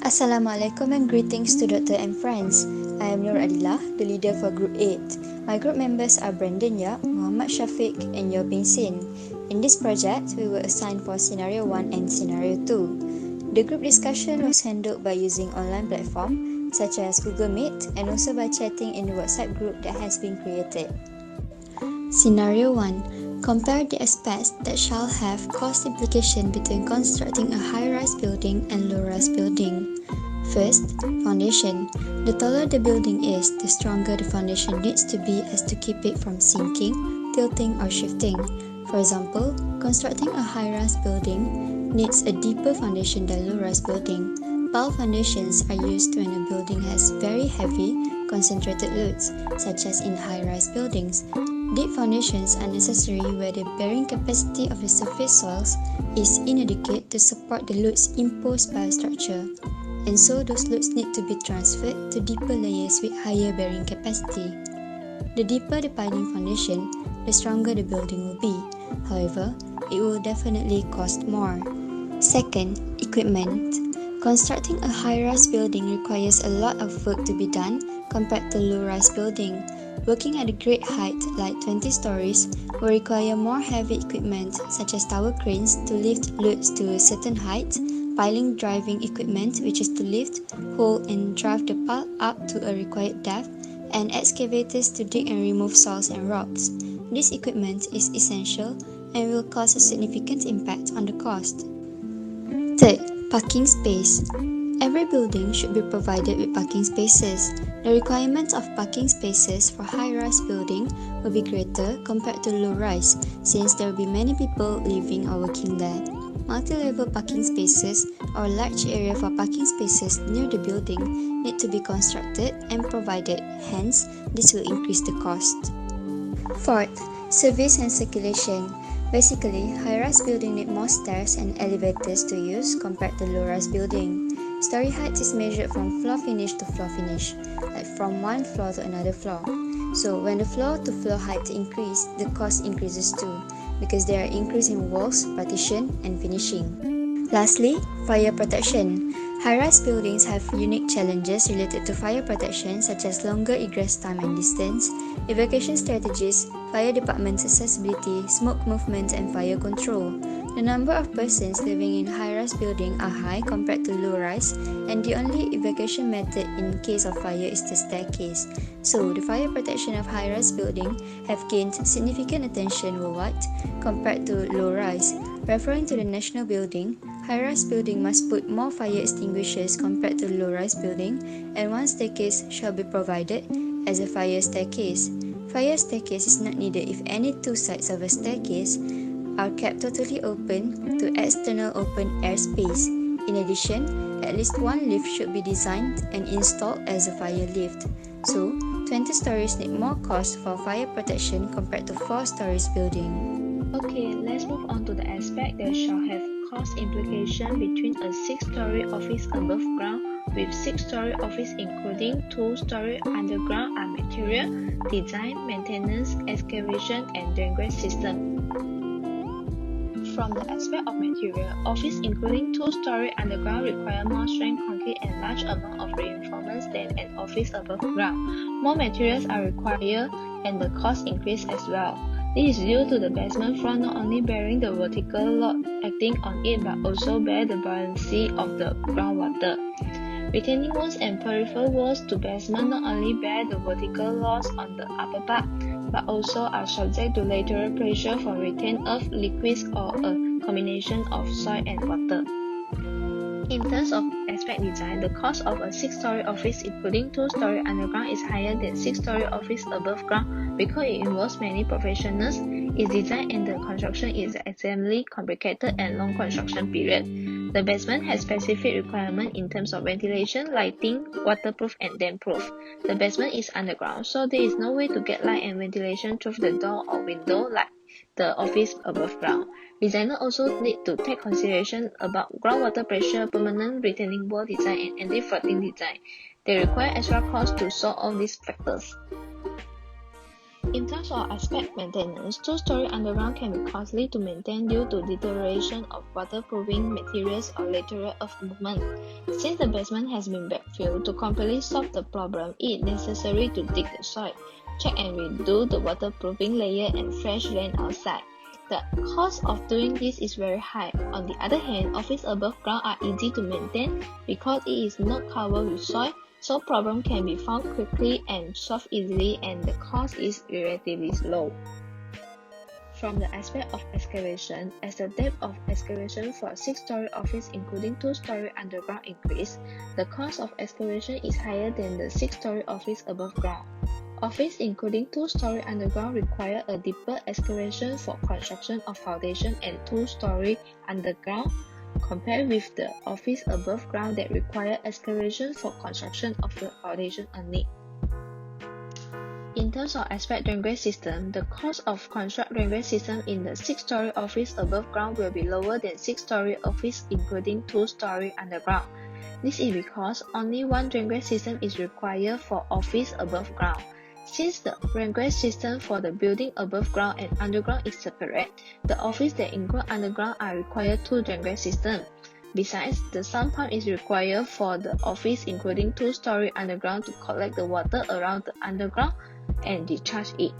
Assalamualaikum and greetings to Dr. and friends. I am Nur Adila, the leader for Group 8. My group members are Brandon Yap, Muhammad Shafiq and Yo Bin Sin. In this project, we were assigned for Scenario 1 and Scenario 2. The group discussion was handled by using online platform such as Google Meet and also by chatting in the WhatsApp group that has been created. Scenario 1. Compare the aspects that shall have cost implication between constructing a high-rise building and low-rise building. First, foundation. The taller the building is, the stronger the foundation needs to be as to keep it from sinking, tilting or shifting. For example, constructing a high-rise building needs a deeper foundation than low-rise building. Pile foundations are used when a building has very heavy, concentrated loads, such as in high-rise buildings. Deep foundations are necessary where the bearing capacity of the surface soils is inadequate to support the loads imposed by a structure, and so those loads need to be transferred to deeper layers with higher bearing capacity. The deeper the piling foundation, the stronger the building will be. However, it will definitely cost more. Second, equipment. Constructing a high-rise building requires a lot of work to be done compared to low-rise building. Working at a great height, like 20 stories, will require more heavy equipment such as tower cranes to lift loads to a certain height, piling driving equipment which is to lift, hold and drive the pile up to a required depth, and excavators to dig and remove soils and rocks. This equipment is essential and will cause a significant impact on the cost. Third, parking space. Every building should be provided with parking spaces. The requirements of parking spaces for high-rise building will be greater compared to low-rise, since there will be many people living or working there. Multi-level parking spaces or a large area for parking spaces near the building need to be constructed and provided, hence, this will increase the cost. Fourth, service and circulation. Basically, high-rise building need more stairs and elevators to use compared to low-rise building. Story height is measured from floor finish to floor finish, like from one floor to another floor. So when the floor to floor height increase, the cost increases too, because there are increase in walls, partition, and finishing. Lastly, fire protection. High-rise buildings have unique challenges related to fire protection such as longer egress time and distance, evacuation strategies, fire department accessibility, smoke movement, and fire control. The number of persons living in high-rise building are high compared to low-rise, and the only evacuation method in case of fire is the staircase. So, the fire protection of high-rise building have gained significant attention worldwide compared to low-rise. Referring to the national building, high-rise building must put more fire extinguishers compared to low-rise building, and one staircase shall be provided as a fire staircase. Fire staircase is not needed if any two sides of a staircase are kept totally open to external open air space. In addition, at least one lift should be designed and installed as a fire lift. So, 20 stories need more cost for fire protection compared to 4 stories building. Okay, let's move on to the aspect that shall have cost implication between a 6-story office above ground with 6-story office including 2-story underground are material, design, maintenance, excavation, and drainage system. From the aspect of material, office including 2-story underground require more strength concrete and large amount of reinforcements than an office above ground. More materials are required and the cost increase as well. This is due to the basement floor not only bearing the vertical load acting on it but also bear the buoyancy of the groundwater. Retaining walls and peripheral walls to basement not only bear the vertical loads on the upper part but also are subject to lateral pressure from retained earth, liquids, or a combination of soil and water. In terms of aspect design, the cost of a 6-story office including 2-story underground is higher than 6-story office above ground because it involves many professionals. Its design and the construction is extremely complicated and long construction period. The basement has specific requirements in terms of ventilation, lighting, waterproof, and dampproof. The basement is underground, so there is no way to get light and ventilation through the door or window like the office above ground. Designers also need to take consideration about groundwater pressure, permanent retaining wall design, and anti-flooding design. They require extra costs to solve all these factors. In terms of aspect maintenance, two-story underground can be costly to maintain due to deterioration of waterproofing materials or lateral earth movement. Since the basement has been backfilled, to completely solve the problem, it is necessary to dig the soil, check and redo the waterproofing layer and fresh drain outside. The cost of doing this is very high. On the other hand, office above ground are easy to maintain because it is not covered with soil, so problem can be found quickly and solved easily, and the cost is relatively low. From the aspect of excavation, as the depth of excavation for a 6-story office including 2-story underground increase, the cost of excavation is higher than the 6-story office above ground. Office including 2-story underground require a deeper excavation for construction of foundation and 2-story underground, compared with the office above ground that require excavation for construction of the foundation only. In terms of aspect drainage system, the cost of construct drainage system in the 6-story office above ground will be lower than 6-story office including 2-story underground. This is because only one drainage system is required for office above ground. Since the drainage system for the building above ground and underground is separate, the office that include underground are required 2 drainage systems. Besides, the sump pump is required for the office including 2-story underground to collect the water around the underground and discharge it.